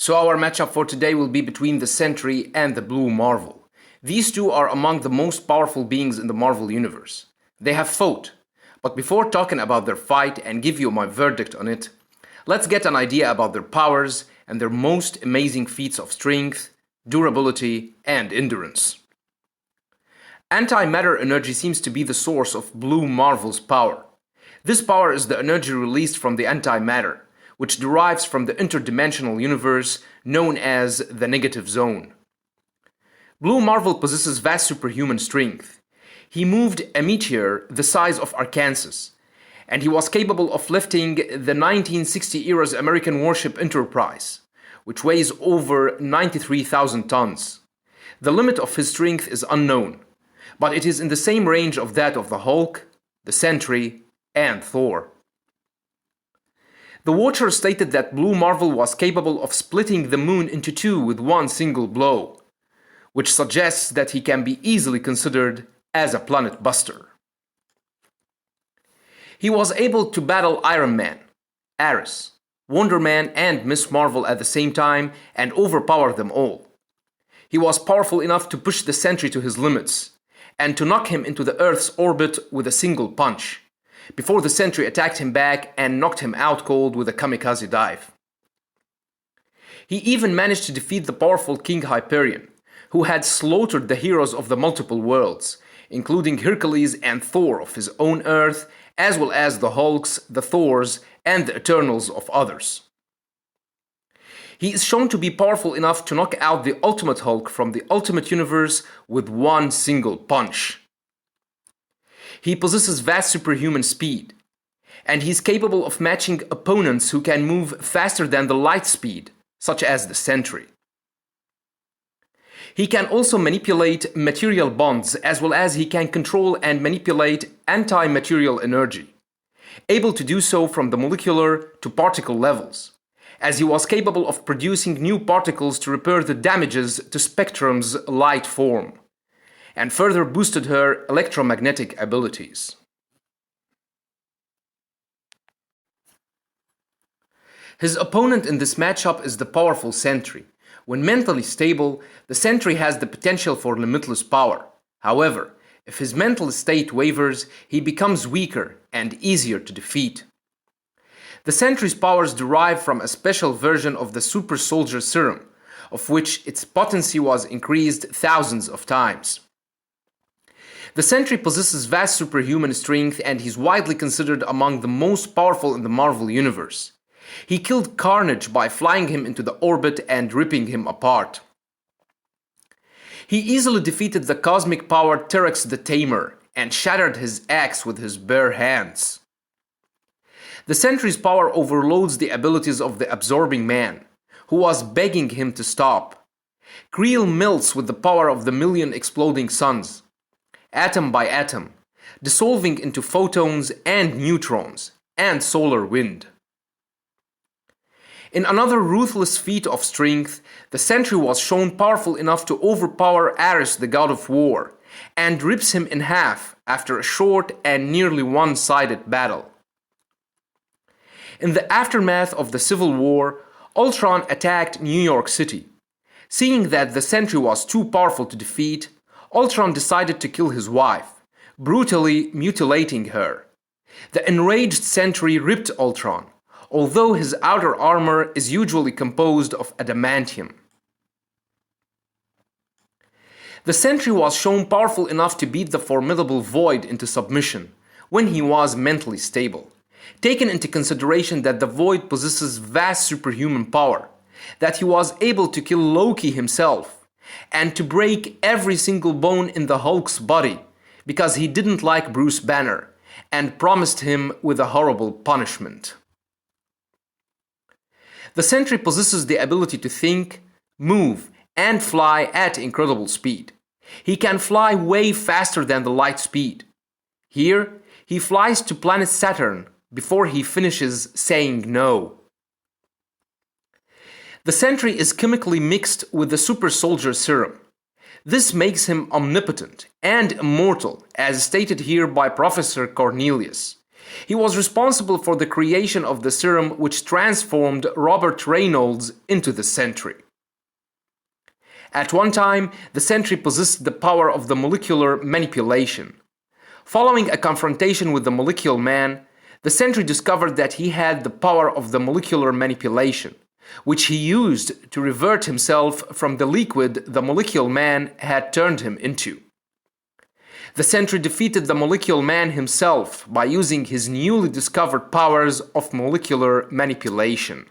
So our matchup for today will be between the Sentry and the Blue Marvel. These two are among the most powerful beings in the Marvel Universe. They have fought, but before talking about their fight and give you my verdict on it, let's get an idea about their powers and their most amazing feats of strength, durability, and endurance. Antimatter energy seems to be the source of Blue Marvel's power. This power is the energy released from the antimatter, which derives from the interdimensional universe known as the negative zone. Blue Marvel possesses vast superhuman strength. He moved a meteor the size of Arkansas, and he was capable of lifting the 1960 era's American warship Enterprise, which weighs over 93,000 tons. The limit of his strength is unknown, but it is in the same range of that of the Hulk, the Sentry, and Thor. The Watcher stated that Blue Marvel was capable of splitting the moon into two with one single blow, which suggests that he can be easily considered as a planet buster. He was able to battle Iron Man, Ares, Wonder Man, and Miss Marvel at the same time and overpower them all. He was powerful enough to push the Sentry to his limits and to knock him into the Earth's orbit with a single punch, before the Sentry attacked him back and knocked him out cold with a kamikaze dive. He even managed to defeat the powerful King Hyperion, who had slaughtered the heroes of the multiple worlds, including Hercules and Thor of his own Earth, as well as the Hulks, the Thors, and the Eternals of others. He is shown to be powerful enough to knock out the Ultimate Hulk from the Ultimate Universe with one single punch. He possesses vast superhuman speed, and he's capable of matching opponents who can move faster than the light speed, such as the Sentry. He can also manipulate material bonds, as well as he can control and manipulate anti-material energy, able to do so from the molecular to particle levels, as he was capable of producing new particles to repair the damages to Spectrum's light form, and further boosted her electromagnetic abilities. His opponent in this matchup is the powerful Sentry. When mentally stable, the Sentry has the potential for limitless power. However, if his mental state wavers, he becomes weaker and easier to defeat. The Sentry's powers derive from a special version of the Super Soldier Serum, of which its potency was increased thousands of times. The Sentry possesses vast superhuman strength and he's widely considered among the most powerful in the Marvel Universe. He killed Carnage by flying him into the orbit and ripping him apart. He easily defeated the cosmic-powered T-Rex the Tamer and shattered his axe with his bare hands. The Sentry's power overloads the abilities of the Absorbing Man, who was begging him to stop. Creel melts with the power of the million exploding suns, atom by atom, dissolving into photons and neutrons and solar wind. In another ruthless feat of strength, the Sentry was shown powerful enough to overpower Ares, the god of war, and rips him in half after a short and nearly one-sided battle. In the aftermath of the Civil War, Ultron attacked New York City. Seeing that the Sentry was too powerful to defeat, Ultron decided to kill his wife, brutally mutilating her. The enraged Sentry ripped Ultron, although his outer armor is usually composed of adamantium. The Sentry was shown powerful enough to beat the formidable Void into submission when he was mentally stable, taking into consideration that the Void possesses vast superhuman power, that he was able to kill Loki himself, and to break every single bone in the Hulk's body because he didn't like Bruce Banner and promised him with a horrible punishment. The Sentry possesses the ability to think, move, and fly at incredible speed. He can fly way faster than the light speed. Here, he flies to planet Saturn before he finishes saying no. The Sentry is chemically mixed with the Super Soldier Serum. This makes him omnipotent and immortal, as stated here by Professor Cornelius. He was responsible for the creation of the serum which transformed Robert Reynolds into the Sentry. At one time, the Sentry possessed the power of the molecular manipulation. Following a confrontation with the Molecule Man, the Sentry discovered that he had the power of the molecular manipulation, which he used to revert himself from the liquid the Molecule Man had turned him into. The Sentry defeated the Molecule Man himself by using his newly discovered powers of molecular manipulation.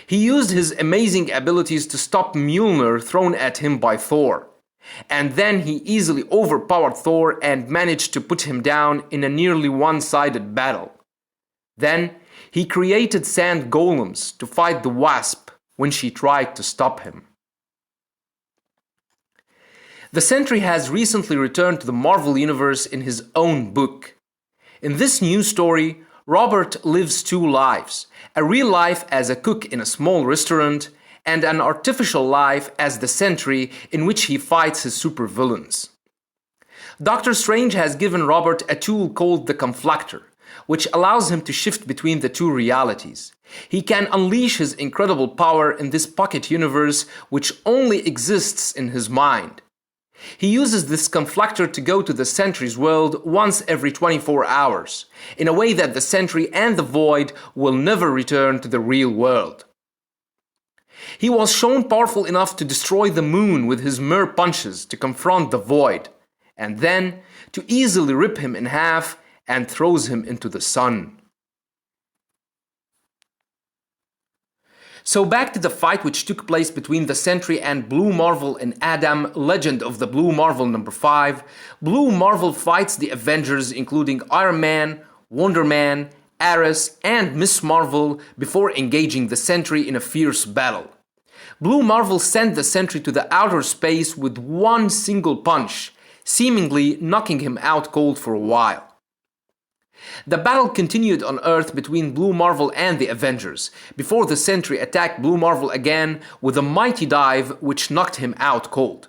He used his amazing abilities to stop Mjolnir thrown at him by Thor, and then he easily overpowered Thor and managed to put him down in a nearly one-sided battle. Then he created sand golems to fight the Wasp when she tried to stop him. The Sentry has recently returned to the Marvel Universe in his own book. In this new story, Robert lives two lives, a real life as a cook in a small restaurant, and an artificial life as the Sentry in which he fights his supervillains. Doctor Strange has given Robert a tool called the Conflictor, which allows him to shift between the two realities. He can unleash his incredible power in this pocket universe which only exists in his mind. He uses this conflictor to go to the Sentry's world once every 24 hours, in a way that the Sentry and the Void will never return to the real world. He was shown powerful enough to destroy the moon with his mere punches to confront the Void, and then to easily rip him in half and throws him into the sun. So back to the fight which took place between the Sentry and Blue Marvel in Adam, Legend of the Blue Marvel number 5. Blue Marvel fights the Avengers including Iron Man, Wonder Man, Ares and Miss Marvel before engaging the Sentry in a fierce battle. Blue Marvel sent the Sentry to the outer space with one single punch, seemingly knocking him out cold for a while. The battle continued on Earth between Blue Marvel and the Avengers, before the Sentry attacked Blue Marvel again with a mighty dive which knocked him out cold.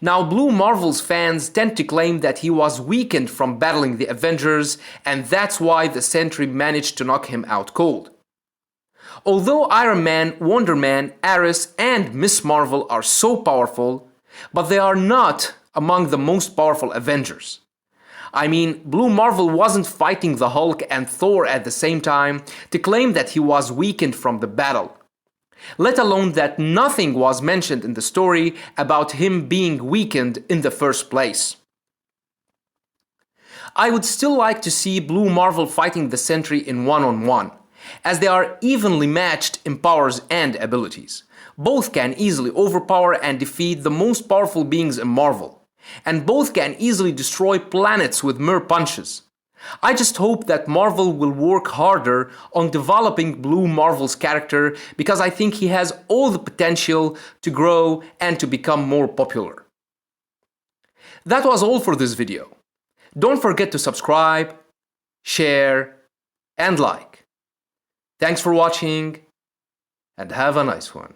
Now Blue Marvel's fans tend to claim that he was weakened from battling the Avengers, and that's why the Sentry managed to knock him out cold. Although Iron Man, Wonder Man, Ares and Miss Marvel are so powerful, but they are not among the most powerful Avengers. I mean, Blue Marvel wasn't fighting the Hulk and Thor at the same time to claim that he was weakened from the battle. Let alone that nothing was mentioned in the story about him being weakened in the first place. I would still like to see Blue Marvel fighting the Sentry in one-on-one, as they are evenly matched in powers and abilities. Both can easily overpower and defeat the most powerful beings in Marvel. And both can easily destroy planets with mere punches. I just hope that Marvel will work harder on developing Blue Marvel's character, because I think he has all the potential to grow and to become more popular. That was all for this video. Don't forget to subscribe, share, and like. Thanks for watching, and have a nice one.